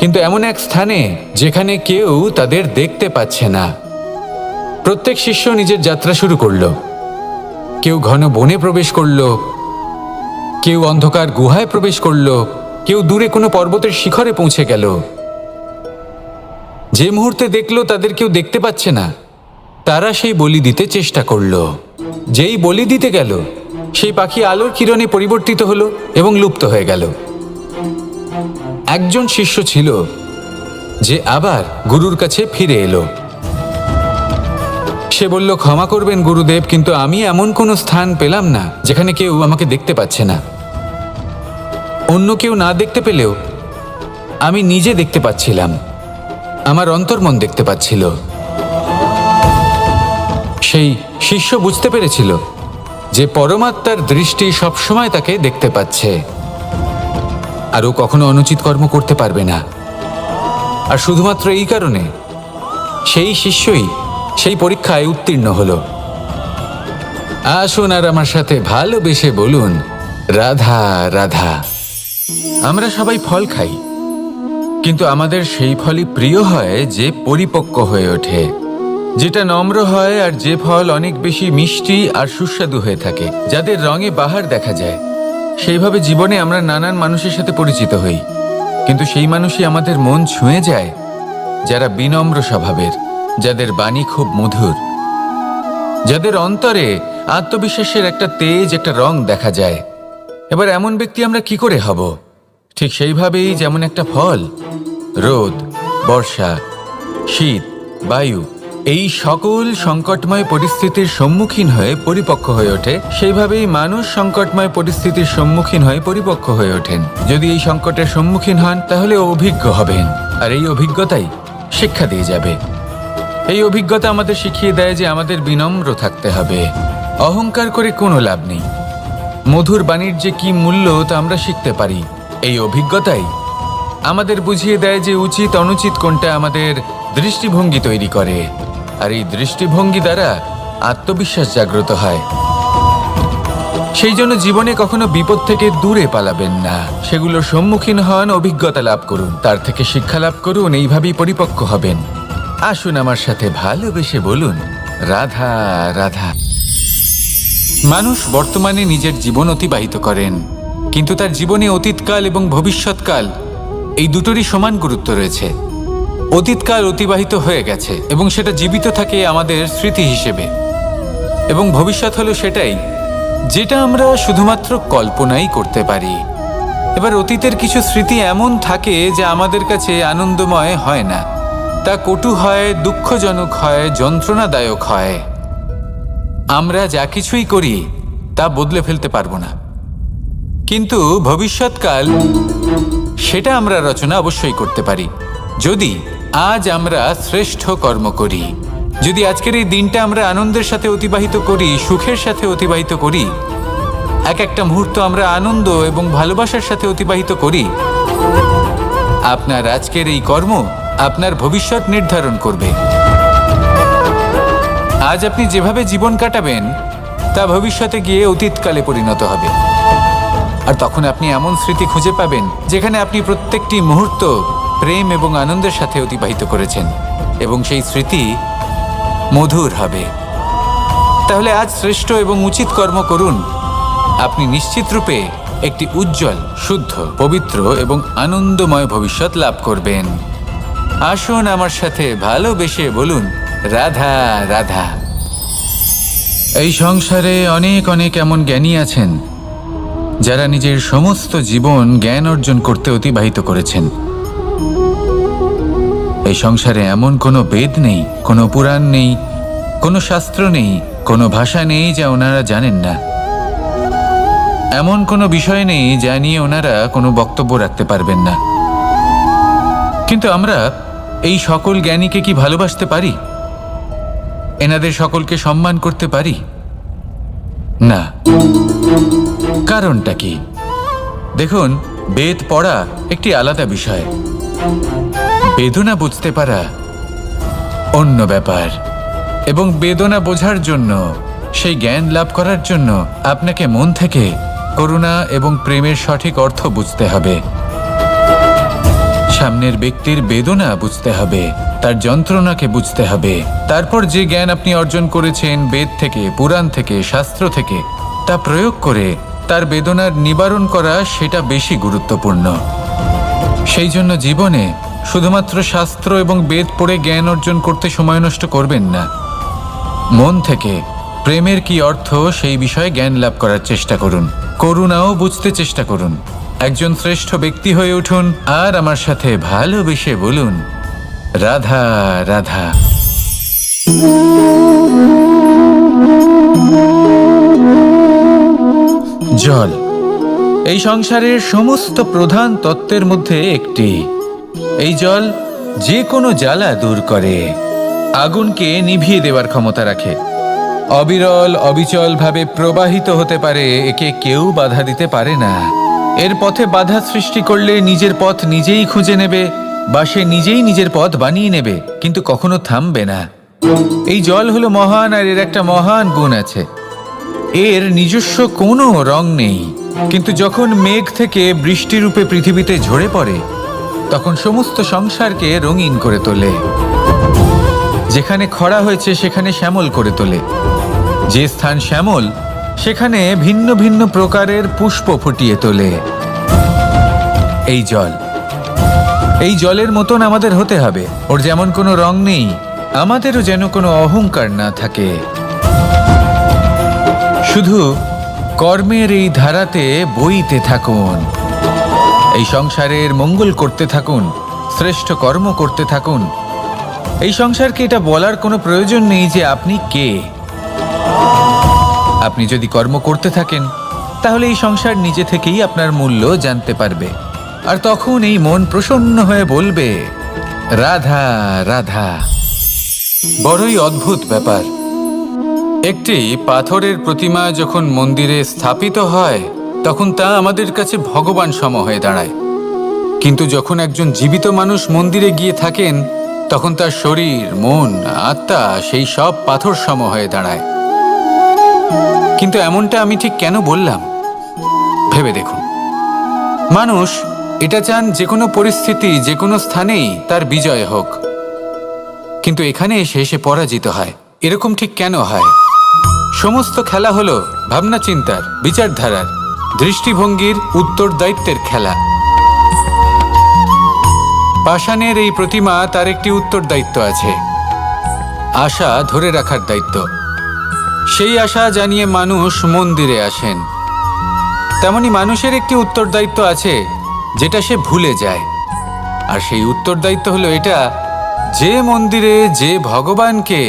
কিন্তু এমন এক স্থানে যেখানে কেউ তাদের দেখতে পাচ্ছে না। প্রত্যেক শিষ্য নিজের যাত্রা শুরু করলো। কেউ ঘন বনে প্রবেশ করলো, কেউ অন্ধকার গুহায় প্রবেশ করলো, কেউ দূরে কোনো পর্বতের শিখরে পৌঁছে গেল। যে মুহূর্তে দেখলো তাদের কেউ দেখতে পাচ্ছে না, তারা সেই বলি দিতে চেষ্টা করলো। যেই বলি দিতে গেল, সেই পাখি আলোর কিরণে পরিবর্তিত হলো এবং লুপ্ত হয়ে গেল। একজন শিষ্য ছিল যে আবার গুরুর কাছে ফিরে এলো। সে বলল, ক্ষমা করবেন গুরুদেব, কিন্তু আমি এমন কোনো স্থান পেলাম না যেখানে কেউ আমাকে দেখতে পাচ্ছে না। অন্য কেউ না দেখতে পেলেও আমি নিজে দেখতে পাচ্ছিলাম, আমার অন্তর্মন দেখতে পাচ্ছিল। সেই শিষ্য বুঝতে পেরেছিল যে পরমাত্মার দৃষ্টি সবসময় তাকে দেখতে পাচ্ছে, আর ও কখনো অনুচিত কর্ম করতে পারবে না। আর শুধুমাত্র এই কারণে সেই শিষ্যই সেই পরীক্ষায় উত্তীর্ণ হলো। আসুন আর আমার সাথে ভালোবেসে বলুন, রাধা রাধা। আমরা সবাই ফল খাই, কিন্তু আমাদের সেই ফলই প্রিয় হয় যে পরিপক্ক হয়ে ওঠে, যেটা নম্র হয়, আর যে ফল অনেক বেশি মিষ্টি আর সুস্বাদু হয়ে থাকে, যাদের রঙে বাহার দেখা যায়। সেইভাবে জীবনে আমরা নানান মানুষের সাথে পরিচিত হই, কিন্তু সেই মানুষই আমাদের মন ছুঁয়ে যায় যারা বিনম্র স্বভাবের, যাদের বাণী খুব মধুর, যাদের অন্তরে আত্মবিশ্বাসের একটা তেজ, একটা রং দেখা যায়। এবার এমন ব্যক্তি আমরা কি করে হব? ঠিক সেইভাবেই যেমন একটা ফল রোদ, বর্ষা, শীত, বায়ু এই সকল সংকটময় পরিস্থিতির সম্মুখীন হয়ে পরিপক্ক হয়ে ওঠে, সেইভাবেই মানুষ সংকটময় পরিস্থিতির সম্মুখীন হয়ে পরিপক্ক হয়ে ওঠেন। যদি এই সংকটের সম্মুখীন হন তাহলে অভিজ্ঞ হবেন, আর এই অভিজ্ঞতাই শিক্ষা দিয়ে যাবে। এই অভিজ্ঞতা আমাদের শিখিয়ে দেয় যে আমাদের বিনম্র থাকতে হবে। অহংকার করে কোনো লাভ নেই। মধুর বাণীর যে কি মূল্য তা আমরা শিখতে পারি। এই অভিজ্ঞতাই আমাদের বুঝিয়ে দেয় যে উচিত অনুচিত কোনটা, আমাদের দৃষ্টিভঙ্গি তৈরি করে, আর এই দৃষ্টিভঙ্গি দ্বারা আত্মবিশ্বাস জাগ্রত হয়। সেই জন্য জীবনে কখনো বিপদ থেকে দূরে পালাবেন না, সেগুলোর সম্মুখীন হন, অভিজ্ঞতা লাভ করুন, তার থেকে শিক্ষা লাভ করুন, এইভাবেই পরিপক্ক হবেন। আসুন আমার সাথে ভালোবেসে বলুন, রাধা রাধা। মানুষ বর্তমানে নিজের জীবন অতিবাহিত করেন, কিন্তু তার জীবনে অতীতকাল এবং ভবিষ্যৎকাল এই দুটোরই সমান গুরুত্ব রয়েছে। অতীতকাল অতিবাহিত হয়ে গেছে এবং সেটা জীবিত থাকে আমাদের স্মৃতি হিসেবে, এবং ভবিষ্যৎ হলো সেটাই যেটা আমরা শুধুমাত্র কল্পনাই করতে পারি। এবার অতীতের কিছু স্মৃতি এমন থাকে যা আমাদের কাছে আনন্দময় হয় না, তা কটু হয়, দুঃখজনক হয়, যন্ত্রণাদায়ক হয়। আমরা যা কিছুই করি তা বদলে ফেলতে পারবো না, কিন্তু ভবিষ্যৎকাল সেটা আমরা রচনা অবশ্যই করতে পারি, যদি আজ আমরা শ্রেষ্ঠ কর্ম করি। যদি আজকের এই দিনটা আমরা আনন্দের সাথে অতিবাহিত করি, সুখের সাথে অতিবাহিত করি, এক একটা মুহূর্ত আমরা আনন্দ এবং ভালোবাসার সাথে অতিবাহিত করি, আপনার আজকের এই কর্ম আপনার ভবিষ্যৎ নির্ধারণ করবে। আজ আপনি যেভাবে জীবন কাটাবেন তা ভবিষ্যতে গিয়ে অতীতকালে পরিণত হবে, আর তখন আপনি এমন স্মৃতি খুঁজে পাবেন যেখানে আপনি প্রত্যেকটি মুহূর্ত প্রেম এবং আনন্দের সাথে অতিবাহিত করেছেন, এবং সেই স্মৃতি মধুর হবে। তাহলে আজ শ্রেষ্ঠ এবং উচিত কর্ম করুন, আপনি নিশ্চিত রূপে একটি উজ্জ্বল, শুদ্ধ, পবিত্র এবং আনন্দময় ভবিষ্যৎ লাভ করবেন। আসুন আমার সাথে ভালোবেসে বলুন, রাধা রাধা। এই সংসারে অনেক অনেক এমন জ্ঞানী আছেন যারা নিজের সমস্ত জীবন জ্ঞান অর্জন করতে অতিবাহিত করেছেন। এই সংসারে এমন কোনো বেদ নেই, কোনো পুরাণ নেই, কোনো শাস্ত্র নেই, কোনো ভাষা নেই যা ওনারা জানেন না। এমন কোনো বিষয় নেই যা নিয়ে ওনারা কোনো বক্তব্য রাখতে পারবেন না। কিন্তু আমরা এই সকল জ্ঞানীকে কি ভালোবাসতে পারি? এনাদের সকলকে সম্মান করতে পারি না। কারণটা কি? দেখুন, বেদ পড়া একটি আলাদা বিষয়, বেদনা বুঝতে পারা অন্য ব্যাপার, এবং বেদনা বোঝার জন্য, সেই জ্ঞান লাভ করার জন্য আপনাকে মন থেকে করুণা এবং প্রেমের সঠিক অর্থ বুঝতে হবে। সামনের ব্যক্তির বেদনা বুঝতে হবে, তার যন্ত্রণাকে বুঝতে হবে। তারপর যে জ্ঞান আপনি অর্জন করেছেন বেদ থেকে, পুরাণ থেকে, শাস্ত্র থেকে, তা প্রয়োগ করে তার বেদনার নিবারণ করা, সেটা বেশি গুরুত্বপূর্ণ। সেই জন্য জীবনে শুধুমাত্র শাস্ত্র এবং বেদ পড়ে জ্ঞান অর্জন করতে সময় নষ্ট করবেন না। মন থেকে প্রেমের কি অর্থ সেই বিষয়ে জ্ঞান লাভ করার চেষ্টা করুন। করুণাও বুঝতে চেষ্টা করুন। একজন শ্রেষ্ঠ ব্যক্তি হয়ে উঠুন আর আমার সাথে ভালোবেসে বলুন, রাধা রাধা। জল এই সংসারের সমস্ত প্রধান তত্ত্বের মধ্যে একটি। এই জল যে কোনো জ্বালা দূর করে, আগুনকে নিভিয়ে দেওয়ার ক্ষমতা রাখে, অবিরল অবিচলভাবে প্রবাহিত হতে পারে, একে কেউ বাধা দিতে পারে না। এর পথে বাধা সৃষ্টি করলে নিজের পথ নিজেই খুঁজে নেবে বা সে নিজেই নিজের পথ বানিয়ে নেবে, কিন্তু কখনো থামবে না। এই জল হলো মহান, আর এর একটা মহান গুণ আছে, এর নিজস্ব কোনো রং নেই। কিন্তু যখন মেঘ থেকে বৃষ্টিরূপে পৃথিবীতে ঝরে পড়ে, তখন সমস্ত সংসারকে রঙিন করে তোলে। যেখানে খরা হয়েছে সেখানে শ্যামল করে তোলে, যে স্থান শ্যামল সেখানে ভিন্ন ভিন্ন প্রকারের পুষ্প ফুটিয়ে তোলে। এই জল, এই জলের মতন আমাদের হতে হবে। ওর যেমন কোনো রং নেই, আমাদেরও যেন কোনো অহংকার না থাকে। শুধু কর্মের এই ধারাতে বইতে থাকুন, এই সংসারের মঙ্গল করতে থাকুন, শ্রেষ্ঠ কর্ম করতে থাকুন। এই সংসারকে এটা বলার কোনো প্রয়োজন নেই যে আপনি কে। আপনি যদি কর্ম করতে থাকেন তাহলে এই সংসার নিজে থেকেই আপনার মূল্য জানতে পারবে, আর তখন এই মন প্রসন্ন হয়ে বলবে, রাধা রাধা। বড়ই অদ্ভুত ব্যাপার, একটি পাথরের প্রতিমা যখন মন্দিরে স্থাপিত হয় তখন তা আমাদের কাছে ভগবান সম হয়ে দাঁড়ায়। কিন্তু যখন একজন জীবিত মানুষ মন্দিরে গিয়ে থাকেন তখন তার শরীর, মন, আত্মা সেই সব পাথর সম হয়ে দাঁড়ায়। কিন্তু এমনটা আমি ঠিক কেন বললাম ভেবে দেখুন। মানুষ এটা চান যে কোনো পরিস্থিতি, যে কোনো স্থানেই তার বিজয় হোক, কিন্তু এখানে এসে সে পরাজিত হয়। এরকম ঠিক কেন হয়? সমস্ত খেলা হলো ভাবনা চিন্তার, বিচারধারার, দৃষ্টিভঙ্গির, উত্তরদায়িত্বের খেলা। পাষাণের এই প্রতিমা, তার একটি উত্তরদায়িত্ব আছে, আশা ধরে রাখার দায়িত্ব। সেই আশা জানিয়ে মানুষ মন্দিরে আসেন। তেমনি মানুষের একটি উত্তরদায়িত্ব আছে যেটা সে ভুলে যায়, আর সেই উত্তরদায়িত্ব হলো এটা, যে মন্দিরে যে ভগবানকে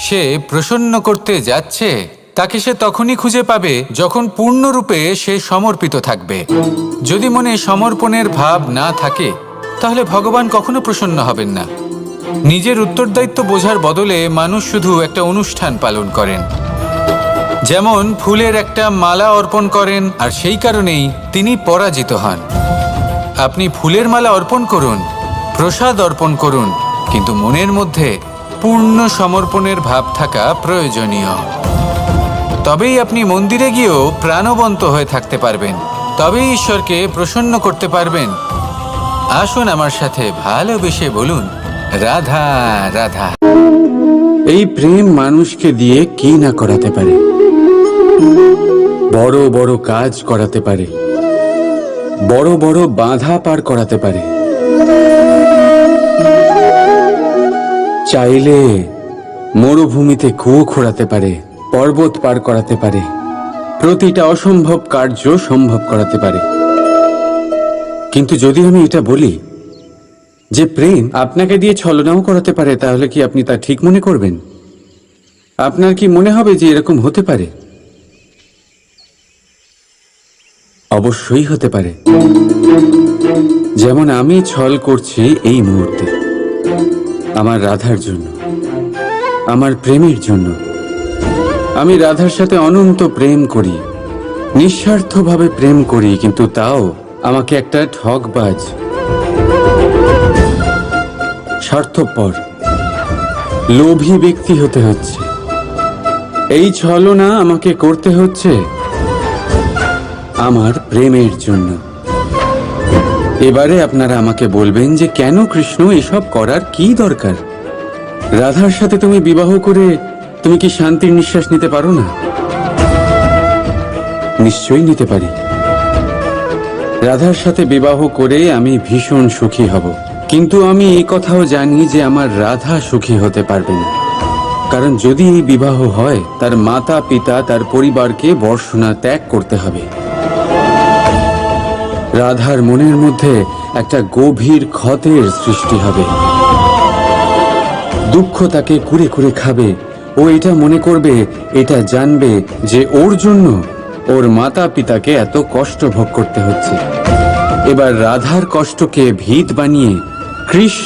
সে প্রসন্ন করতে যাচ্ছে তাকে সে তখনই খুঁজে পাবে যখন পূর্ণরূপে সে সমর্পিত থাকবে। যদি মনে সমর্পণের ভাব না থাকে তাহলে ভগবান কখনো প্রসন্ন হবেন না। নিজের উত্তরদায়িত্ব বোঝার বদলে মানুষ শুধু একটা অনুষ্ঠান পালন করেন, যেমন ফুলের একটা মালা অর্পণ করেন, আর সেই কারণেই তিনি পরাজিত হন। আপনি ফুলের মালা অর্পণ করুন, প্রসাদ অর্পণ করুন, কিন্তু মনের মধ্যে পূর্ণ সমর্পণের ভাব থাকা প্রয়োজনীয়। তবেই আপনি মন্দিরে গিয়েও প্রাণবন্ত হয়ে থাকতে পারবেন, তবেই ঈশ্বরকে প্রসন্ন করতে পারবেন। আসুন আমার সাথে ভালোবেসে বলুন, রাধা রাধা। এই প্রেম মানুষকে দিয়ে কি না করাতে পারে, বড় বড় কাজ করাতে পারে, বড় বড় বাধা পার করাতে পারে। চাইলে মরুভূমিতে কুয়ো খোঁড়াতে পারে, পর্বত পার করাতে পারে, প্রতিটা অসম্ভব কার্য সম্ভব করাতে পারে। কিন্তু যদি আমি এটা বলি যে প্রেম আপনাকে দিয়ে ছলনাও করাতে পারে, তাহলে কি আপনি তা ঠিক মনে করবেন? আপনার কি মনে হবে যে এরকম হতে পারে? অবশ্যই হতে পারে। যেমন আমি ছল করছি এই মুহূর্তে আমার রাধার জন্য, আমার প্রেমের জন্য। আমি রাধার সাথে অনন্ত প্রেম করি, নিঃস্বার্থভাবে প্রেম করি, কিন্তু তাও আমাকে একটা ঠকবাজ, স্বার্থপর, লোভী ব্যক্তি হতে হচ্ছে। এই ছলনা আমাকে করতে হচ্ছে আমার প্রেমের জন্য। এবারে আপনারা আমাকে বলবেন যে কেন কৃষ্ণ এসব করার কি দরকার? রাধার সাথে তুমি বিবাহ করে তুমি কি শান্তির নিঃশ্বাস নিতে পারো না? নিশ্চয়ই নিতে পারি। রাধার সাথে বিবাহ করে আমি ভীষণ সুখী হব, কিন্তু আমি এই কথাও জানি যে আমার রাধা সুখী হতে পারবে না। কারণ যদি এই বিবাহ হয়, তার মাতা পিতা তার পরিবারকে বর্ষণা ত্যাগ করতে হবে। রাধার মনের মধ্যে একটা গভীর ক্ষতের সৃষ্টি হবে। দুঃখ তাকে কুরে কুরে খাবে। ও এটা মনে করবে, এটা জানবে যে ওর জন্য ওর মাতা পিতাকে এত কষ্ট ভোগ করতে হচ্ছে। এবার রাধার কষ্টকে ভিত বানিয়ে কৃষ্ণ